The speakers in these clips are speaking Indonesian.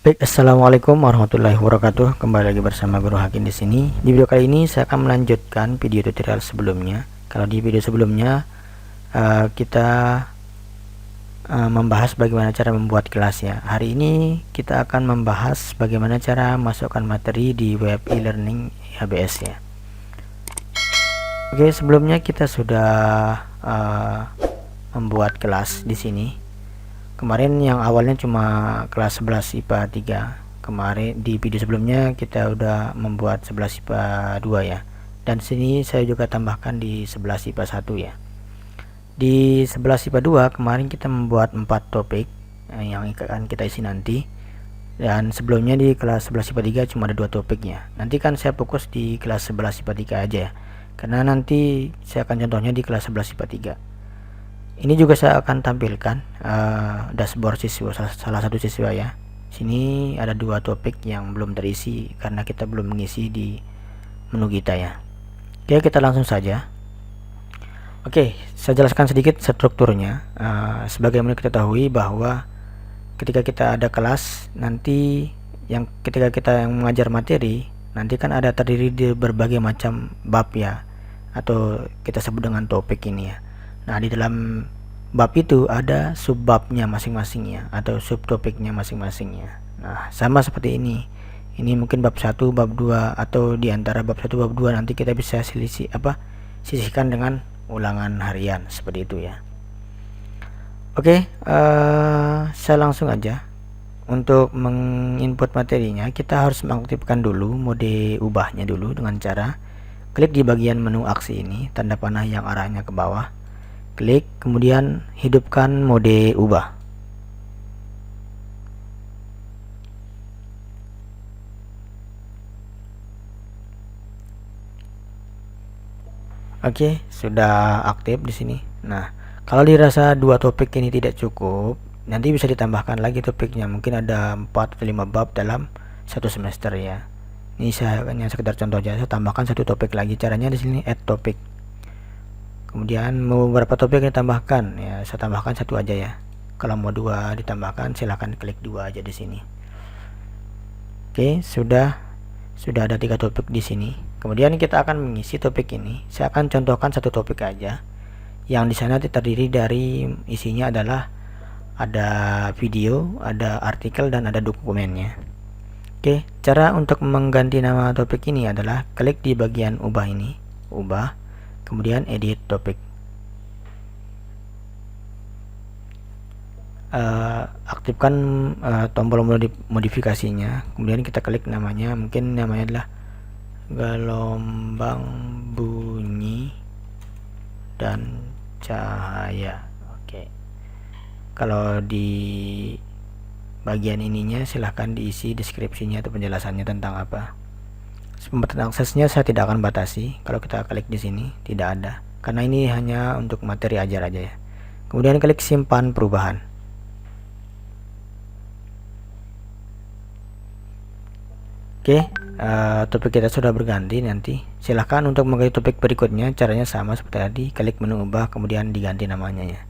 Baik, assalamualaikum warahmatullahi wabarakatuh. Kembali lagi bersama Guru Hakim di sini. Di video kali ini saya akan melanjutkan video tutorial sebelumnya. Kalau di video sebelumnya kita membahas bagaimana cara membuat kelas ya. Hari ini kita akan membahas bagaimana cara masukkan materi di web e-learning HBS ya. Oke, sebelumnya kita sudah membuat kelas di sini. Kemarin yang awalnya cuma kelas 11 IPA 3. Kemarin di video sebelumnya kita udah membuat 11 IPA 2 ya. Dan sini saya juga tambahkan di 11 IPA 1 ya. Di 11 IPA 2 kemarin kita membuat 4 topik yang akan kita isi nanti. Dan sebelumnya di kelas 11 IPA 3 cuma ada 2 topiknya. Nanti kan saya fokus di kelas 11 IPA 3 aja ya. Karena nanti saya akan contohnya di kelas 11 IPA 3. Ini juga saya akan tampilkan dashboard siswa, salah satu siswa ya. Sini ada 2 topik yang belum terisi karena kita belum mengisi di menu kita ya. Oke, kita langsung saja. Oke, saya jelaskan sedikit strukturnya. Sebagaimana kita ketahui bahwa ketika kita ada kelas nanti ketika kita yang mengajar materi nanti kan ada terdiri di berbagai macam bab ya, atau kita sebut dengan topik ini ya. Nah, di dalam bab itu ada subbabnya masing-masingnya atau subtopiknya masing-masingnya. Nah, sama seperti ini. Ini mungkin bab 1, bab 2 atau di antara bab 1, bab 2 nanti kita bisa sisihkan dengan ulangan harian seperti itu ya. Oke, saya langsung aja. Untuk menginput materinya kita harus mengaktifkan dulu mode ubahnya dulu dengan cara klik di bagian menu aksi ini, tanda panah yang arahnya ke bawah. Klik, kemudian hidupkan mode ubah. Oke, sudah aktif di sini. Nah, kalau dirasa 2 topik ini tidak cukup, nanti bisa ditambahkan lagi topiknya. Mungkin ada 4 atau 5 bab dalam satu semester ya. Ini saya hanya sekedar contoh aja, saya tambahkan 1 topik lagi. Caranya di sini add topik. Kemudian mau berapa topik yang ditambahkan ya, saya tambahkan 1 aja ya. Kalau mau 2 ditambahkan silahkan klik 2 aja di sini. Oke, sudah ada 3 topik di sini. Kemudian kita akan mengisi topik ini. Saya akan contohkan 1 topik aja. Yang di sana terdiri dari isinya adalah ada video, ada artikel dan ada dokumennya. Oke, cara untuk mengganti nama topik ini adalah klik di bagian ubah ini, ubah. Kemudian edit topik, aktifkan tombol modifikasinya, kemudian kita klik namanya, mungkin namanya adalah gelombang bunyi dan cahaya. Oke, kalau di bagian ininya silahkan diisi deskripsinya atau penjelasannya tentang apa. Pembatasan aksesnya saya tidak akan batasi. Kalau kita klik di sini tidak ada, karena ini hanya untuk materi ajar aja ya. Kemudian klik simpan perubahan. Oke, topik kita sudah berganti. Nanti silahkan untuk mengganti topik berikutnya, caranya sama seperti tadi, klik menu ubah kemudian diganti namanya ya.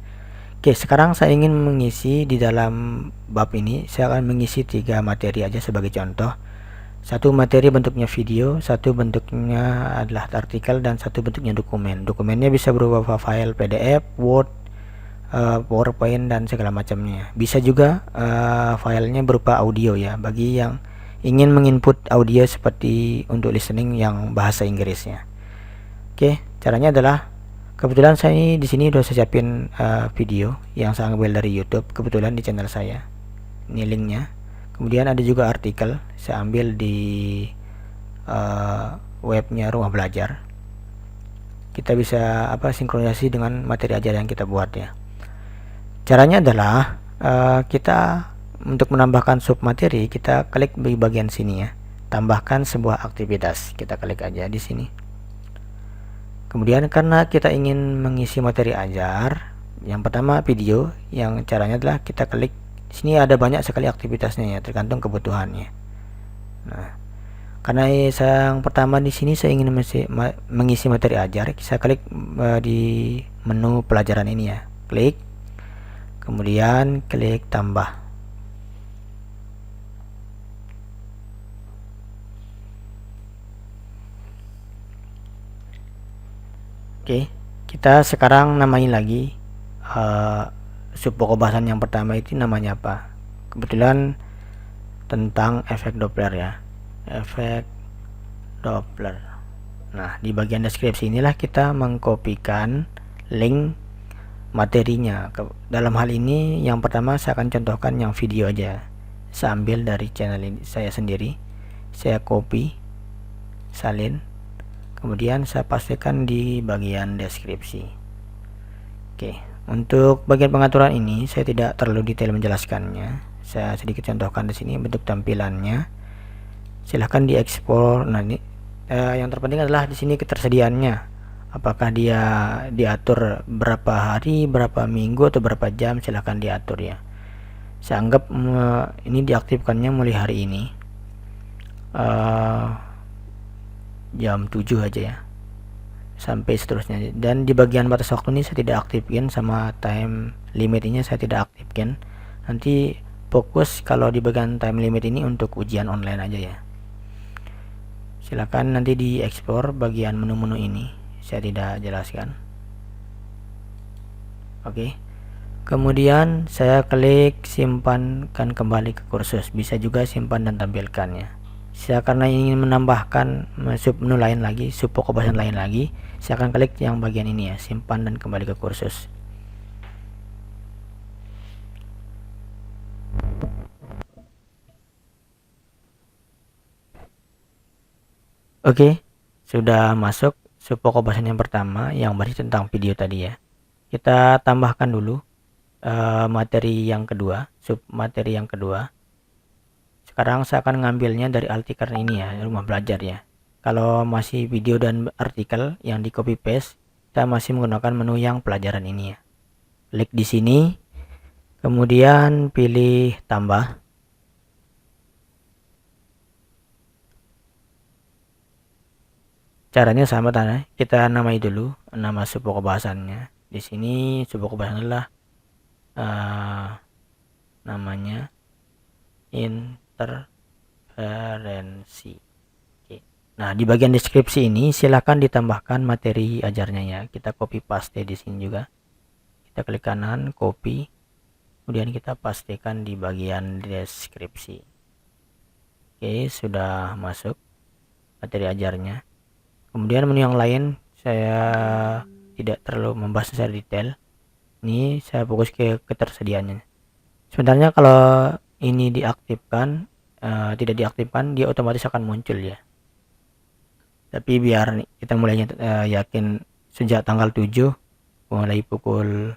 Oke, sekarang saya ingin mengisi di dalam bab ini, saya akan mengisi 3 materi aja sebagai contoh. 1 materi bentuknya video, 1 bentuknya adalah artikel, dan 1 bentuknya dokumen. Dokumennya bisa berupa file PDF, Word, PowerPoint dan segala macamnya. Bisa juga filenya berupa audio ya, bagi yang ingin menginput audio seperti untuk listening yang bahasa Inggrisnya. Oke, caranya adalah kebetulan saya di sini udah saya siapin video yang saya ambil dari YouTube, kebetulan di channel saya. Ini linknya. Kemudian ada juga artikel, saya ambil di webnya Rumah Belajar. Kita bisa sinkronisasi dengan materi ajar yang kita buat ya. Caranya adalah kita untuk menambahkan sub materi, kita klik di bagian sini ya, tambahkan sebuah aktivitas, kita klik aja di sini. Kemudian karena kita ingin mengisi materi ajar, yang pertama video, yang caranya adalah kita klik sini, ada banyak sekali aktivitasnya ya, tergantung kebutuhannya. Nah, karena yang pertama di sini saya ingin mengisi materi ajar, saya klik di menu pelajaran ini ya, klik, kemudian klik tambah. Oke, kita sekarang namain lagi sub pokok bahasan yang pertama itu namanya apa. Kebetulan tentang efek Doppler ya, efek Doppler. Nah, di bagian deskripsi inilah kita mengkopikan link materinya. Dalam hal ini yang pertama saya akan contohkan yang video aja. Saya ambil dari channel ini saya sendiri, saya copy, salin, kemudian saya pastikan di bagian deskripsi. Oke, untuk bagian pengaturan ini saya tidak terlalu detail menjelaskannya. Saya sedikit contohkan di sini bentuk tampilannya. Silahkan diekspor. Nah, ini yang terpenting adalah di sini ketersediaannya. Apakah dia diatur berapa hari, berapa minggu, atau berapa jam, silahkan diatur ya. Saya anggap ini diaktifkannya mulai hari ini jam 7 aja ya, sampai seterusnya. Dan di bagian batas waktu ini saya tidak aktifkan, sama time limit ini saya tidak aktifkan. Nanti fokus kalau di bagian time limit ini untuk ujian online aja ya. Silakan nanti diekspor bagian menu-menu ini, saya tidak jelaskan. Oke, kemudian saya klik simpankan kembali ke kursus. Bisa juga simpan dan tampilkannya. Saya karena ingin menambahkan sub menu lain lagi, sub pokok bahasan lain lagi, saya akan klik yang bagian ini ya, simpan dan kembali ke kursus. Oke, sudah masuk sub pokok bahasan yang pertama yang berisi tentang video tadi ya. Kita tambahkan dulu materi yang kedua, sub materi yang kedua. Sekarang saya akan ngambilnya dari artikel ini ya, rumah belajar ya. Kalau masih video dan artikel yang di copy paste, kita masih menggunakan menu yang pelajaran ini ya. Klik di sini, kemudian pilih tambah. Caranya sama tanda, kita namai dulu nama sub pokok bahasannya. Di sini sub pokok bahasan adalah namanya interferensi. Oke. Nah, di bagian deskripsi ini silahkan ditambahkan materi ajarnya ya. Kita copy paste di sini juga. Kita klik kanan, copy, kemudian kita pastikan di bagian deskripsi. Oke, sudah masuk materi ajarnya. Kemudian menu yang lain saya tidak terlalu membahas secara detail. Ini saya fokus ke ketersediaannya. Sebenarnya kalau ini diaktifkan, tidak diaktifkan, dia otomatis akan muncul ya. Tapi biar kita mulainya yakin, sejak tanggal 7 mulai pukul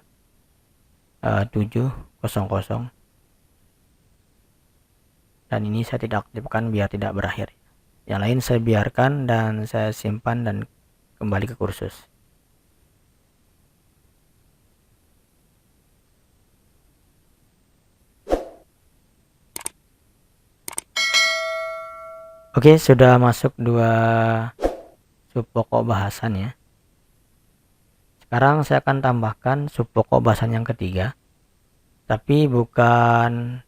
7.00, dan ini saya tidak aktifkan biar tidak berakhir. Yang lain saya biarkan dan saya simpan dan kembali ke kursus. Oke, sudah masuk dua sub pokok bahasan ya. Sekarang saya akan tambahkan sub pokok bahasan yang ketiga, tapi bukan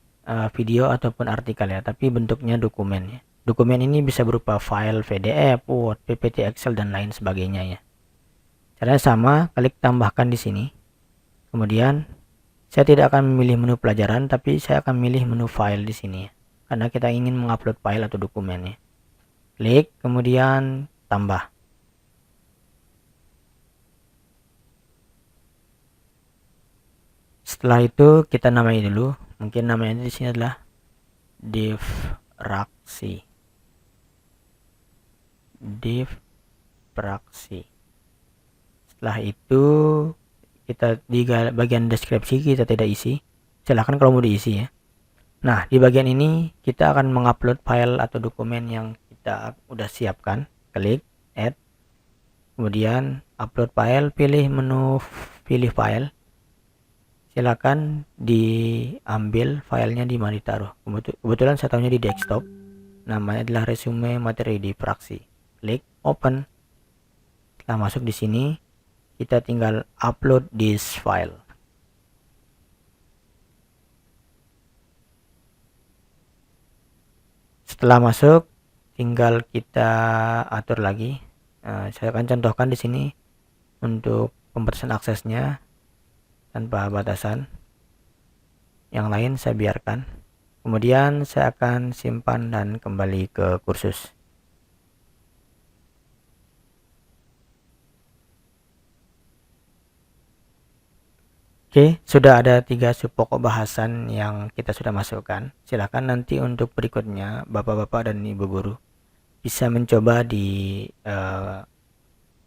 video ataupun artikel ya, tapi bentuknya dokumen ya. Dokumen ini bisa berupa file PDF, Word, PPT, Excel, dan lain sebagainya ya. Caranya sama, klik tambahkan di sini. Kemudian saya tidak akan memilih menu pelajaran, tapi saya akan memilih menu file di sini ya, karena kita ingin mengupload file atau dokumen ya. Klik, kemudian tambah. Setelah itu kita namai dulu. Mungkin namanya di sini adalah diffraksi. Setelah itu kita di bagian deskripsi kita tidak isi. Silahkan kalau mau diisi ya. Nah, di bagian ini kita akan mengupload file atau dokumen yang kita udah siapkan. Klik add, kemudian upload file, pilih menu pilih file. Silakan diambil filenya di mana ditaruh. Kebetulan saya tahunya di desktop. Namanya adalah resume materi di praksi. Klik open. Setelah masuk di sini, kita tinggal upload this file. Setelah masuk, tinggal kita atur lagi. Saya akan contohkan di sini untuk pembatasan aksesnya tanpa batasan. Yang lain saya biarkan. Kemudian saya akan simpan dan kembali ke kursus. Oke, sudah ada 3 subpokok bahasan yang kita sudah masukkan. Silahkan nanti untuk berikutnya Bapak-bapak dan Ibu guru bisa mencoba di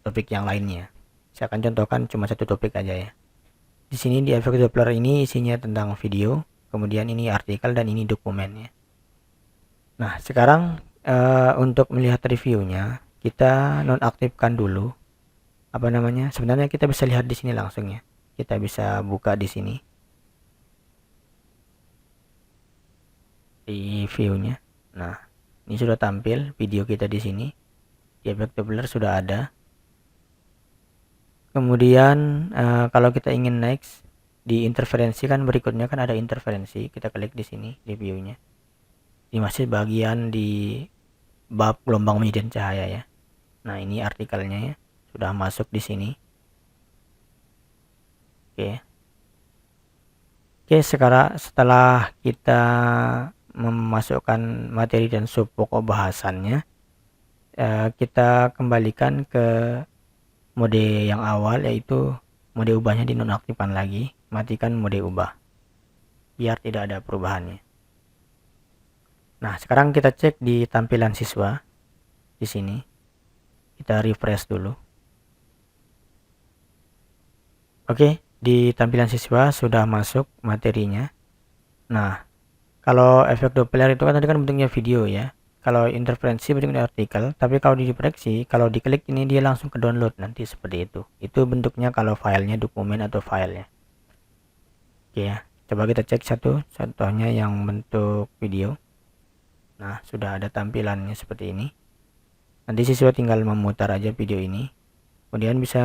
topik yang lainnya. Saya akan contohkan cuma satu topik aja ya. Di sini di efek Doppler ini isinya tentang video, kemudian ini artikel dan ini dokumen ya. Nah, sekarang untuk melihat reviewnya kita nonaktifkan dulu. Sebenarnya kita bisa lihat di sini langsung ya. Kita bisa buka di sini di view-nya. Nah, ini sudah tampil video kita di sini. Di efek Doppler sudah ada. Kemudian kalau kita ingin next di interferensi kan berikutnya kan ada interferensi, kita klik di sini di view-nya. Ini masih bagian di bab gelombang menyedot cahaya ya. Nah, ini artikelnya ya, sudah masuk di sini. Oke, sekarang setelah kita memasukkan materi dan subpokok bahasannya, kita kembalikan ke mode yang awal, yaitu mode ubahnya dinonaktifkan lagi, matikan mode ubah biar tidak ada perubahannya. Nah, sekarang kita cek di tampilan siswa di sini, kita refresh dulu. Oke, di tampilan siswa sudah masuk materinya. Nah, kalau efek Doppler itu kan tadi kan bentuknya video ya. Kalau interferensi bentuknya artikel, tapi kalau diproyeksi, kalau diklik ini dia langsung ke download nanti seperti itu. Itu bentuknya kalau filenya dokumen atau filenya. Oke ya, coba kita cek satu contohnya yang bentuk video. Nah, sudah ada tampilannya seperti ini. Nanti siswa tinggal memutar aja video ini. Kemudian bisa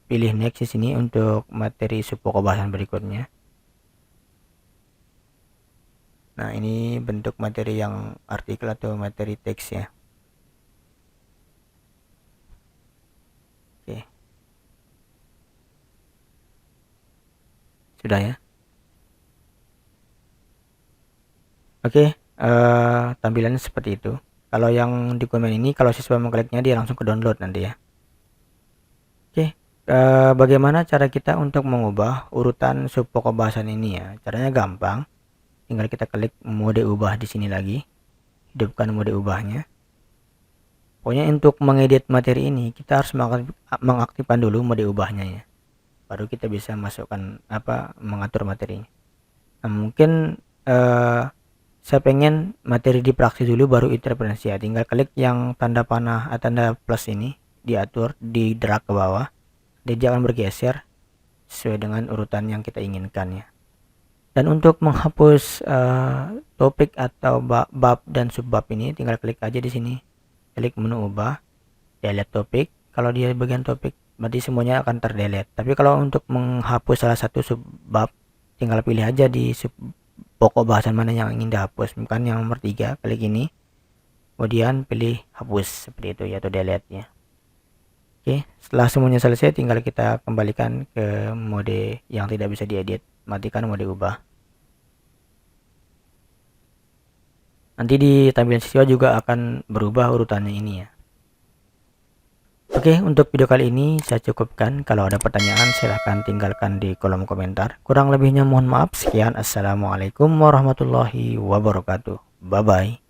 pilih next di sini untuk materi subpokok bahasan berikutnya. Nah, ini bentuk materi yang artikel atau materi teks ya. Oke. Sudah ya. Oke, tampilannya seperti itu. Kalau yang dokumen ini kalau siswa mengkliknya dia langsung ke download nanti ya. Oke, bagaimana cara kita untuk mengubah urutan subpokok bahasan ini ya? Caranya gampang. Tinggal kita klik mode ubah di sini lagi, hidupkan mode ubahnya. Pokoknya untuk mengedit materi ini kita harus mengaktifkan dulu mode ubahnya ya, baru kita bisa masukkan mengatur materinya. Nah, mungkin saya pengen materi dipraksis dulu baru interferensi ya, tinggal klik yang tanda panah tanda plus ini, diatur, di drag ke bawah, dia akan bergeser sesuai dengan urutan yang kita inginkan ya. Dan untuk menghapus topik atau bab dan subbab ini tinggal klik aja di sini, klik menu ubah, delete topik. Kalau dia bagian topik berarti semuanya akan terdelete, tapi kalau untuk menghapus salah satu subbab tinggal pilih aja di pokok bahasan mana yang ingin dihapus, bukan yang nomor 3, klik ini kemudian pilih hapus seperti itu ya, atau delete ya. Oke, setelah semuanya selesai tinggal kita kembalikan ke mode yang tidak bisa diedit, matikan mode ubah. Nanti di tampilan siswa juga akan berubah urutannya ini ya. Oke, untuk video kali ini saya cukupkan. Kalau ada pertanyaan silahkan tinggalkan di kolom komentar. Kurang lebihnya mohon maaf. Sekian, assalamualaikum warahmatullahi wabarakatuh. Bye bye.